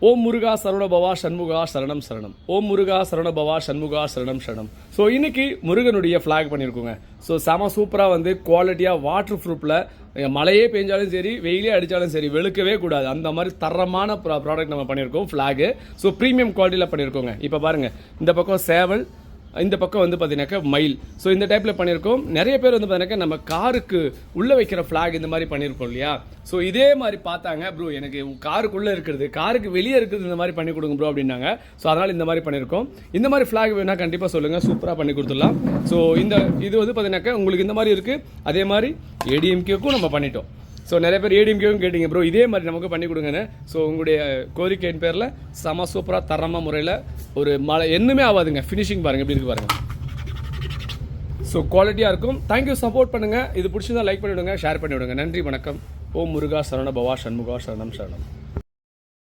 ஓம் முருகா சரவண பவா சண்முகா சரணம் சரணம். ஓம் முருகா சரவண பவா சண்முகா சரணம் சரணம். ஸோ இன்னைக்கு முருகனுடைய ஃப்ளாக் பண்ணியிருக்கோங்க. ஸோ செம சூப்பராக வந்து குவாலிட்டியாக வாட்டர் ப்ரூஃபில் மழையே பெஞ்சாலும் சரி வெயிலே அடித்தாலும் சரி வெளுக்கவே கூடாது அந்த மாதிரி தரமான ப்ராடக்ட் நம்ம பண்ணியிருக்கோம் ஃப்ளாகு. ஸோ ப்ரீமியம் குவாலிட்டியில் பண்ணியிருக்கோங்க. இப்போ பாருங்கள், இந்த பக்கம் சேவல், இந்த பக்கம் வந்து பார்த்தீங்கன்னாக்கா மயில். ஸோ இந்த டைப்பில் பண்ணியிருக்கோம். நிறைய பேர் வந்து பார்த்தீங்கன்னாக்கா நம்ம காருக்கு உள்ளே வைக்கிற ஃப்ளாக் இந்த மாதிரி பண்ணியிருக்கோம் இல்லையா. ஸோ இதே மாதிரி பார்த்தாங்க, ப்ரோ எனக்கு காருக்குள்ளே இருக்கிறது காருக்கு வெளியே இருக்கிறது இந்த மாதிரி பண்ணி கொடுங்க ப்ரோ அப்படின்னாங்க. ஸோ அதனால் இந்த மாதிரி பண்ணியிருக்கோம். இந்த மாதிரி ஃப்ளாக் வேணால் கண்டிப்பாக சொல்லுங்கள், சூப்பராக பண்ணி கொடுத்துடலாம். ஸோ இது வந்து பார்த்தீங்கன்னாக்கா உங்களுக்கு இந்த மாதிரி இருக்குது. அதே மாதிரி ஏடிஎம்கேக்கும் நம்ம பண்ணிட்டோம். ஸோ நிறைய பேர் ஏடிஎம்கேவும் கேட்டிங்க, ப்ரோ இதே மாதிரி நமக்கு பண்ணி கொடுங்கன்னு. ஸோ உங்களுடைய கோரிக்கையின் பேரில் செம சூப்பராக தரமாக முறையில் ஒரு மழை என்னமே ஆகாதுங்க. ஃபினிஷிங் பாருங்கள் எப்படி இருக்கு பாருங்கள். ஸோ குவாலிட்டியாக இருக்கும். தேங்க்யூ, சப்போர்ட் பண்ணுங்கள். இது பிடிச்சிருந்தா லைக் பண்ணிவிடுங்க, ஷேர் பண்ணிவிடுங்க. நன்றி, வணக்கம். ஓம் முருகா சரண பவா சண்முகா சரணம் சரணம்.